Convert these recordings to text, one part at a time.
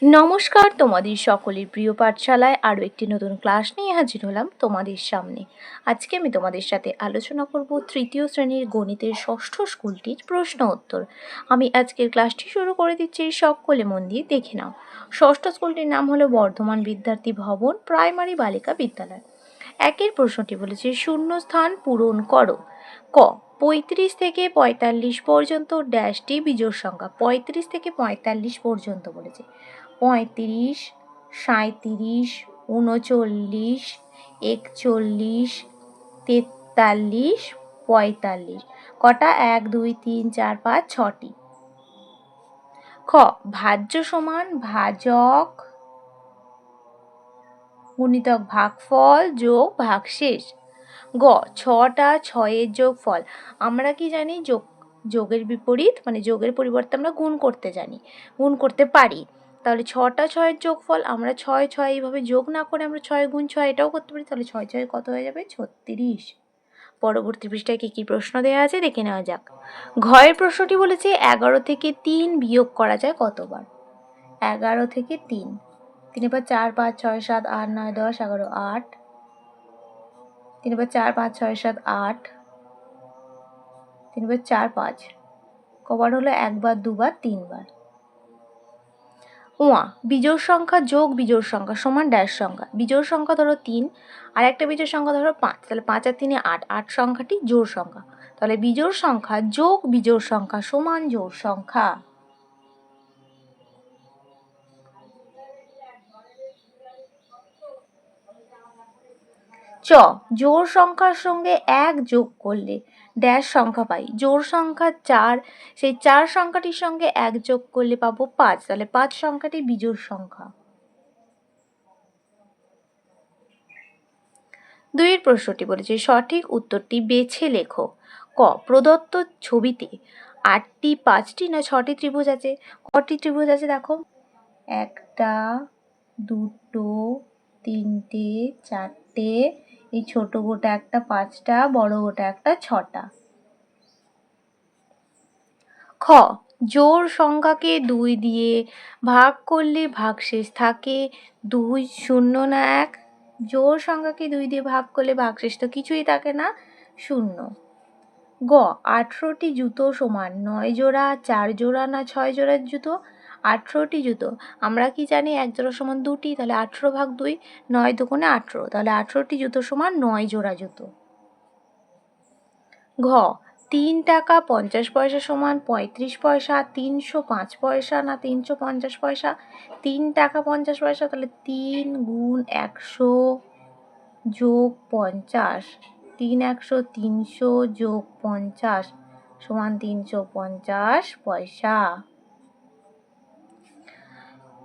নমস্কার, তোমাদের সকলের প্রিয় পাঠশালায় আরও একটি নতুন ক্লাস নিয়ে হাজির হলাম তোমাদের সামনে। আজকে আমি তোমাদের সাথে আলোচনা করব তৃতীয় শ্রেণীর গণিতের ষষ্ঠ স্কুলটির প্রশ্ন উত্তর। আমি আজকের ক্লাসটি শুরু করে দিচ্ছি, সকলে মন দিয়ে দেখে নাও। ষষ্ঠ স্কুলটির নাম হলো বর্ধমান বিদ্যার্থী ভবন প্রাইমারি বালিকা বিদ্যালয়। একের প্রশ্নটি বলেছে শূন্যস্থান পূরণ করো। ক 35 থেকে 45 পর্যন্ত ড্যাশটি বিজোড় সংখ্যা। 35 থেকে 45 পর্যন্ত বলেছে। 35, 37, 39, 41, 43, 45 কটা? 1, 2, 3, 4, 5, 6টি। খ ভাজ্য সমান ভাজক গুণিতক ভাগফল যোগ ভাগশেষ। গ 6টা 6-এর যোগফল। আমরা কি জানি? যোগের বিপরীত মানে যোগের পরিবর্তে আমরা গুণ করতে জানি, গুণ করতে পারি। তাহলে 6টা 6-এর যোগফল। আমরা 6 6 এইভাবে যোগ না করে আমরা 6 গুণ 6 এটাও করতে পারি। তাহলে 6 6 কত হয়ে যাবে? 36। পরবর্তী পৃষ্ঠায় কি প্রশ্ন দেওয়া আছে দেখে নেওয়া যাক। ঘয়ের প্রশ্নটি বলেছে 11 থেকে 3 বিয়োগ করা যায় কতবার? 11 থেকে 3, 3 এবার 4 5 6 7 8 9 10 11 8, 3 এবার 4 5 6 7 8, 3 এবার 4 5 কবার হলো? একবার, দুবার, তিনবার। উয়া বিজোড় সংখ্যা যোগ বিজোড় সংখ্যা সমান ড্যাশ সংখ্যা। বিজোড় সংখ্যা ধরো 3 আর একটা বিজোড় সংখ্যা ধরো 5, তাহলে 5 আর 3 8, 8 সংখ্যাটি জোড় সংখ্যা। তাহলে বিজোড় সংখ্যা যোগ বিজোড় সংখ্যা সমান জোড় সংখ্যা। চ জোড় সংখ্যার সঙ্গে 1 যোগ করলে ড্যাশ সংখ্যা পাই। জোড় সংখ্যা 4, সেই 4 সংখ্যাটির সঙ্গে 1 যোগ করলে পাবো 5, তাহলে 5 সংখ্যাটি বিজোড় সংখ্যা। 2-এর প্রশ্নটি বলেছে সঠিক উত্তরটি বেছে লেখো। ক প্রদত্ত ছবিতে 8টি 5টি না 6টি ত্রিভুজ আছে? কটি ত্রিভুজ আছে দেখো? 1টা 2টো 3টে 4টে, এই ছোট গোটা একটা 5টা, বড় গোটা একটা 6টা। খ জোড় সংখ্যাকে 2 দিয়ে ভাগ করলে ভাগশেষ থাকে 2 0 না 1? জোড় সংখ্যাকে 2 দিয়ে ভাগ করলে ভাগশেষ তো কিছুই থাকে না, 0। গ 18টি জুতো সমান 9 জোড়া 4 জোড়া না 6 জোড়ার জুতো? 18টি জুতো। আমরা কি জানি? 1 জোড়া সমান 2টি, তাহলে 18 ভাগ 2, 9 দুগুণে 18, তাহলে 18টি জুতো সমান 9 জোড়া জুতো। ঘ 3 টাকা 50 পয়সা সমান 35 পয়সা 305 পয়সা না 350 পয়সা? 3 টাকা 50 পয়সা, তাহলে 3 গুণ 100 যোগ 50, 3 100 300 যোগ 50 সমান 350 পয়সা।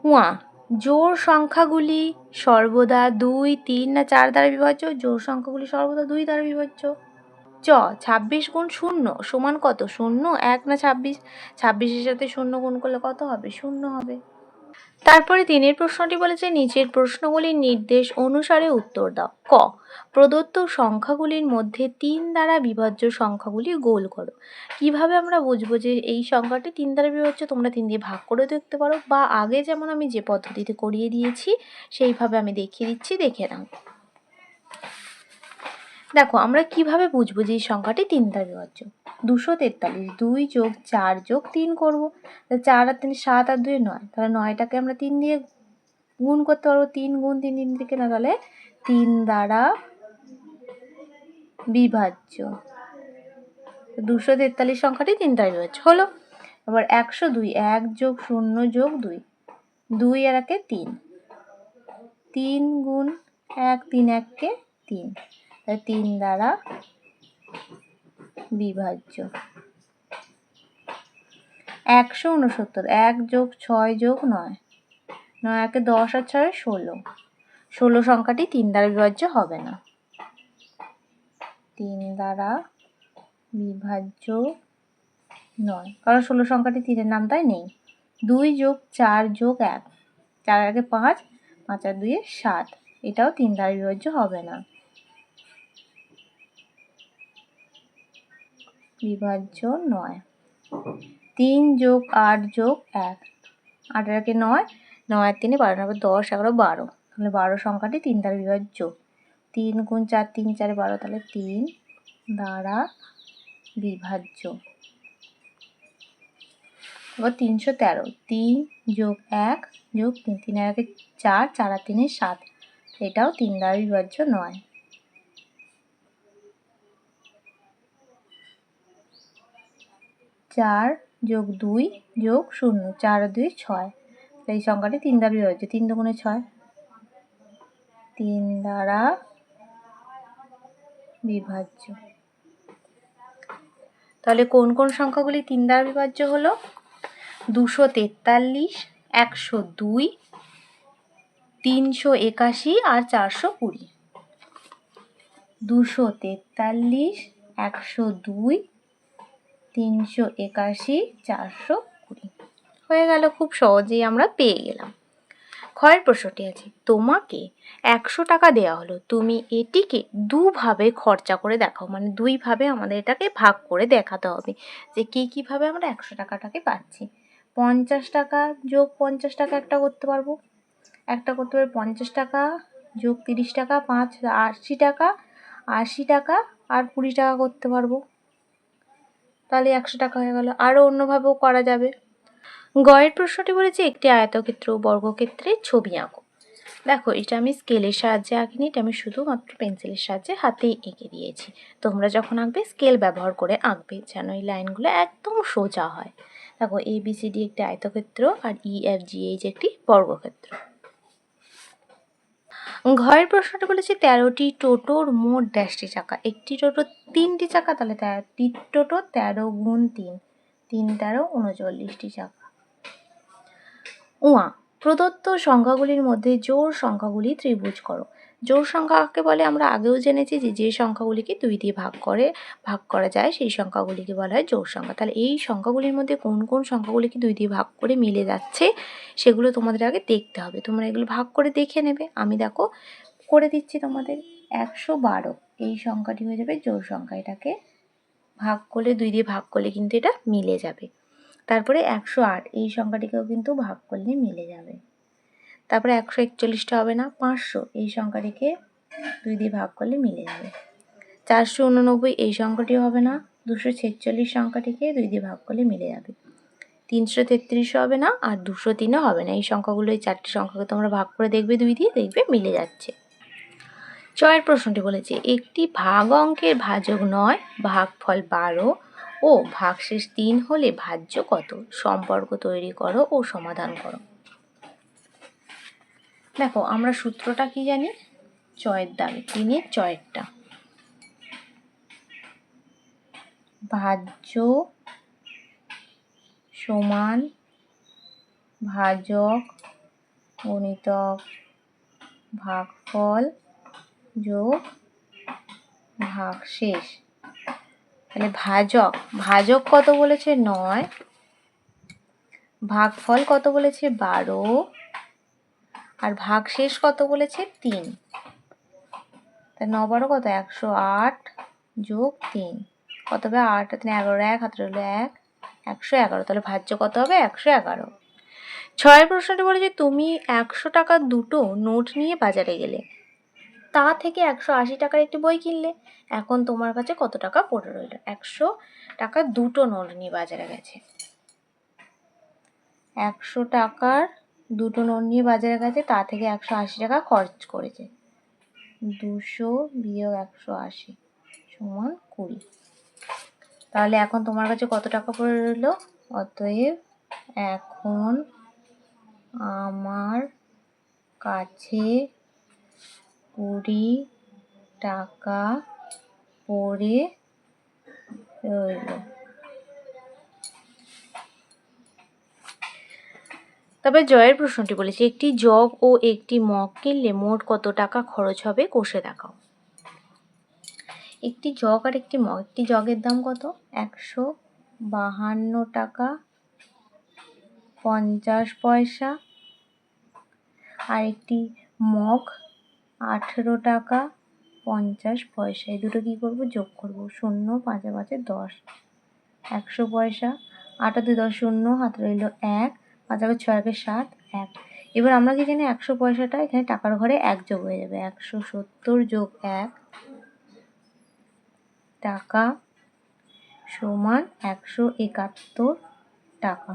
উয়া জোড় সংখ্যাগুলি সর্বদা 2 3 না 4 দ্বারা বিভাজ্য? জোড় সংখ্যাগুলি সর্বদা 2 দ্বারা বিভাজ্য। চ 26 গুণ 0 সমান কত? 0 1 না 26? 26-এর সাথে 0 গুণ করলে কত হবে? 0 হবে। তারপরে 3-এর প্রশ্নটি বলেছে নিচের প্রশ্নগুলির নির্দেশ অনুসারে উত্তর দাও। ক প্রদত্ত সংখ্যাগুলির মধ্যে 3 দ্বারা বিভাজ্য সংখ্যাগুলি গোল করো। কিভাবে আমরা বুঝবো যে এই সংখ্যাটি 3 দ্বারা বিভাজ্য? তোমরা 3 দিয়ে ভাগ করে দেখতে পারো, বা আগে যেমন আমি যে পদ্ধতিতে করিয়ে দিয়েছি সেইভাবে আমি দেখিয়ে দিচ্ছি, দেখে নাও। দেখো আমরা কিভাবে বুঝবো যে এই সংখ্যাটি 3 দ্বারা বিভাজ্য? 243, 2 যোগ 4 যোগ 3 করবো। 4 আর 3 7 আর 2 9, তাহলে 9টাকে আমরা 3 দিয়ে গুণ করতে পারবো। 3 গুণ 3 3 থেকে না, তাহলে 3 দ্বারা বিভাজ্য। 243 সংখ্যাটি 3 দ্বারা বিভাজ্য হলো। এবার 102, 1 যোগ 0 যোগ 2, 2 আর 1 3, 3 গুণ 1 3 1 3, 3 দ্বারা বিভাজ্য। 169, 1 যোগ 6 যোগ 9, 9 1 10 আর 6 16, 16 সংখ্যাটি 3 দ্বারা বিভাজ্য হবে না। 3 দ্বারা বিভাজ্য নয়, কারণ 16 সংখ্যাটি 3-এর নামটাই নেই। 2 যোগ 4 যোগ 1, 4 আর 5, 5 আর 2 7, এটাও 3 দ্বারা বিভাজ্য হবে না। বিভাজ্য নয়। 3 যোগ 8 যোগ 1, 8 আর 9, 9 আর 3 12, 10, 11, 12। তাহলে 12 সংখ্যাটি 3 দ্বারা বিভাজ্য। 3 গুণ 4, 3 4 12, তাহলে 3 দ্বারা বিভাজ্য। এবার 313, 3 যোগ 1 যোগ 3, 3 আর 1 4, 4 আর 3 7, এটাও 3 দ্বারা বিভাজ্য নয়। 4 যোগ 2 যোগ 0, 4 আর 2 6, এই সংখ্যাটি 3 দ্বারা বিভাজ্য। 3 দুগুণে 6, 3 দ্বারা বিভাজ্য। তাহলে কোন কোন সংখ্যাগুলি 3 দ্বারা বিভাজ্য হলো? 243, 102, 381 আর 420। 243, 102, 381, 420 হয়ে গেল। খুব সহজেই আমরা পেয়ে গেলাম। ক্ষয়ের প্রশ্নটি আছে, তোমাকে 100 টাকা দেওয়া হলো, তুমি এটিকে দুভাবে খরচা করে দেখাও। মানে দুইভাবে আমাদের এটাকে ভাগ করে দেখাতে হবে যে কীভাবে আমরা 100 টাকাটাকে পাচ্ছি। 50 টাকা যোগ 50 টাকা একটা করতে পারবো, একটা করতে পারবো 50 টাকা যোগ 30 টাকা 5, 80 টাকা, 80 টাকা আর 20 টাকা করতে পারবো, তাহলে 100 টাকা হয়ে গেল। আরও অন্যভাবেও করা যাবে। গয়ের প্রশ্নটি বলেছে, একটি আয়তক্ষেত্র ও বর্গক্ষেত্রের ছবি আঁকো। দেখো, এটা আমি স্কেলের সাহায্যে আঁকিনি, এটা আমি শুধুমাত্র পেন্সিলের সাহায্যে হাতেই এঁকে দিয়েছি। তোমরা যখন আঁকবে স্কেল ব্যবহার করে আঁকবে, যেন এই লাইনগুলো একদম সোজা হয়। দেখো, ABCD একটি আয়তক্ষেত্র আর EFGH একটি বর্গক্ষেত্র। ঘয়ের প্রশ্নটা বলেছে, 13টি টোটোর মোট ড্যাশটি চাকা। একটি টোটো 3টি চাকা, তাহলে টোটো 13 গুণ 3, 3 13 39টি চাকা। উয়া, প্রদত্ত সংখ্যাগুলির মধ্যে জোড় সংখ্যাগুলি ত্রিভুজ করো। জোড় সংখ্যা কাকে বলে আমরা আগেও জেনেছি, যে সংখ্যাগুলিকে 2 দিয়ে ভাগ করা যায় সেই সংখ্যাগুলিকে বলা হয় জোড় সংখ্যা। তাহলে এই সংখ্যাগুলির মধ্যে কোন কোন সংখ্যাগুলিকে 2 দিয়ে ভাগ করে মিলে যাচ্ছে সেগুলো তোমাদের আগে দেখতে হবে। তোমরা এগুলো ভাগ করে দেখে নেবে। আমি দেখো করে দিচ্ছি তোমাদের। 112 এই সংখ্যাটি হয়ে যাবে জোড় সংখ্যা, এটাকে ভাগ করলে 2 দিয়ে ভাগ করলে কিন্তু এটা মিলে যাবে। তারপরে 108 এই সংখ্যাটিকেও কিন্তু ভাগ করলে মিলে যাবে। তারপরে 141টা হবে না। 500 এই সংখ্যাটিকে 2 দিয়ে ভাগ করলে মিলে যাবে। 489 এই সংখ্যাটিও হবে না। 246 সংখ্যাটিকে 2 দিয়ে ভাগ করলে মিলে যাবে। 333 হবে না, আর 203ও হবে না। এই সংখ্যাগুলো, এই 4টি সংখ্যাকে তোমরা ভাগ করে দেখবে 2 দিয়ে, দেখবে মিলে যাচ্ছে। ছয়ের প্রশ্নটি বলেছে, একটি ভাগ অঙ্কের ভাজক 9, ভাগফল 12 ও ভাগশেষ 3 হলে ভাজ্য কত? সম্পর্ক তৈরি করো ও সমাধান করো। দেখো, আমরা সূত্রটা কি জানি? চয়ের দাগে 3-এর চয়েরটা। ভাজ্য সমান ভাজক গুণিতক ভাগফল যোগ ভাগশেষ। তাহলে ভাজক কত বলেছে? 9, ভাগফল কত বলেছে? 12, আর ভাগশেষ কত বলেছে? 3। তাহলে 9 12 কত? 108 যোগ 3 কত হবে? 8 3 11, 1 হাতে রইল 1, 111। তাহলে ভাজ্য কত হবে? 111। ছয়ের প্রশ্নটি বলেছে, তুমি 100 টাকার দুটো নোট নিয়ে বাজারে গেলে, তা থেকে 180 টাকার একটি বই কিনলে। এখন তোমার কাছে কত টাকা পড়ে রইল? 100 টাকার দুটো নোট নিয়ে বাজারে গেছে, 100 টাকার দুটো নোট নিয়ে বাজারে গেছে, তা থেকে 180 টাকা খরচ করেছে। 200 বিয়োগ 180 সমান 20। তাহলে এখন তোমার কাছে কত টাকা পড়ে রইল? অতএব এখন আমার কাছে 20 টাকা পড়ে রইল। তবে জয়ের প্রশ্নটি বলেছে, একটি জগ ও একটি মগ কিনলে মোট কত টাকা খরচ হবে কষে দেখাও। একটি জগ আর একটি মগ, একটি জগের দাম কত? 152 টাকা 50 পয়সা, আর একটি মগ 18 টাকা 50 পয়সা। এই দুটো কী করবো? যোগ করবো। 0 5 5 10, 100 পয়সা। 8 2 10 0, হাতে রইল 1, 5 6 7 1। এবার আমরা কি জানি 100 পয়সাটা এখানে টাকার ঘরে 1 যোগ হয়ে যাবে, 170 যোগ 1 টাকা সমান 171 টাকা।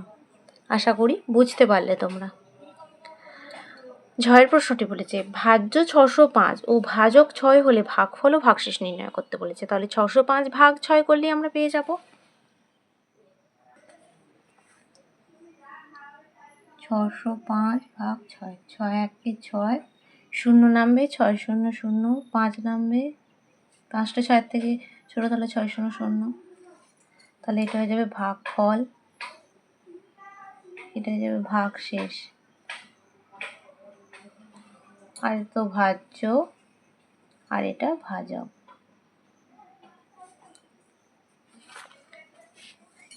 আশা করি বুঝতে পারলে তোমরা। ছয়ের প্রশ্নটি বলেছে ভাজ্য 605 ও ভাজক 6 হলে ভাগফল ও ভাগশেষ নির্ণয় করতে বলেছে। তাহলে 605 ভাগ 6 করলেই আমরা পেয়ে যাব 605 ভাগ 6, 6 একে 6, 0 নামবে 6 0 0, 5 নামবে, 5টা 6 থেকে ছোটো তাহলে 6 0 0, তাহলে এটা হয়ে যাবে ভাগফল, এটা হয়ে যাবে ভাগশেষ, আর তো ভাজ্য আর এটা ভাজক।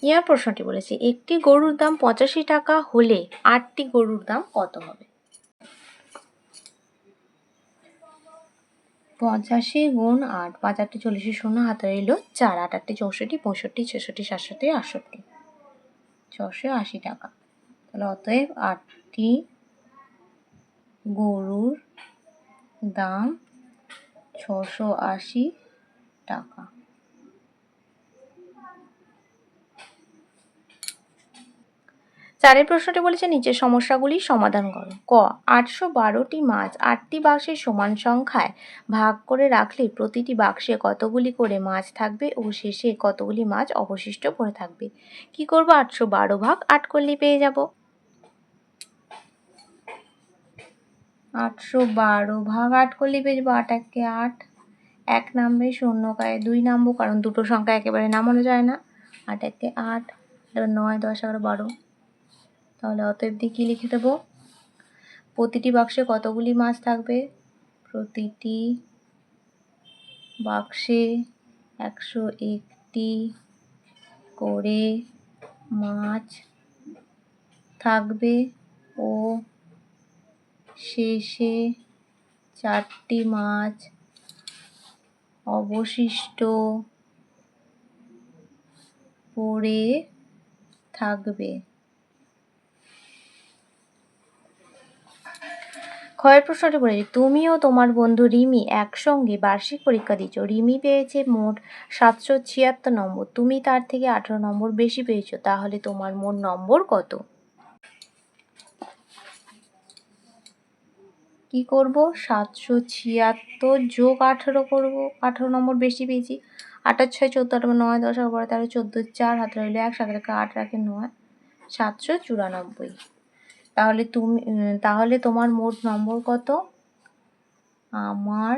ইয়ার প্রশ্নটি বলেছে একটি গরুর দাম 85 টাকা হলে 8টি গরুর দাম কত হবে? 85 গুণ 8, 5 8 40, 0 হাতে রইল 4, 8 8 64, 65 66 67 68, 680 টাকা। তাহলে অতএব 8টি গরুর দাম 680 টাকা। চারের প্রশ্নটি বলেছে নিচের সমস্যাগুলির সমাধান করো। ক 812টি মাছ 8টি বাক্সের সমান সংখ্যায় ভাগ করে রাখলে প্রতিটি বাক্সে কতগুলি করে মাছ থাকবে ও শেষে কতগুলি মাছ অবশিষ্ট পড়ে থাকবে? কি করব? 812 ভাগ 8 করলেই পেয়ে যাব। 812 ভাগ 8 করলেই পেয়ে যাবো 8 একে 8, 1 নামবে, 0 কায় 2 নামবো, কারণ দুটো সংখ্যা একেবারে নামানো যায় না। 8 একে 8, 9 10 11 12, তাহলে অতএব দিয়ে কী লিখে দেবো? প্রতিটি বাক্সে কতগুলি মাছ থাকবে? প্রতিটি বাক্সে 101টি করে মাছ থাকবে ও শেষে 4টি মাছ অবশিষ্ট পড়ে থাকবে। ক্ষয়ের প্রশ্নটি বলেছে তুমি ও তোমার বন্ধু রিমি একসঙ্গে বার্ষিক পরীক্ষা দিচ্ছ। রিমি পেয়েছে মোট 776 নম্বর, তুমি তার থেকে 18 নম্বর বেশি পেয়েছো, তাহলে তোমার মোট নম্বর কত? কি করব? 776 যোগ 18 করব, 18 নম্বর বেশি পেয়েছি। 8 আর 6 14, 8 9 10 11 13 14, 4 হাতে রইল 1, 7 রেখে 8 রাখে 9, 794। তাহলে তোমার মোট নম্বর কত? আমার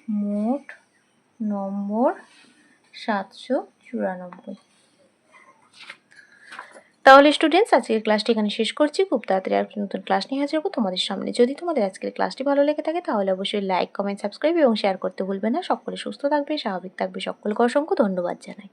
মোট নম্বর 794। তাহলে স্টুডেন্টস আজকের ক্লাসটি এখানে শেষ করছি। খুব তাড়াতাড়ি আর নতুন ক্লাস নিয়ে হাজির হবো তোমাদের সামনে। যদি তোমাদের আজকের ক্লাসটি ভালো লেগে থাকে তাহলে অবশ্যই লাইক কমেন্ট সাবস্ক্রাইব এবং শেয়ার করতে ভুলবে না। সকলে সুস্থ থাকবে, স্বাভাবিক থাকবে। সকলকে অসংখ্য ধন্যবাদ জানাই।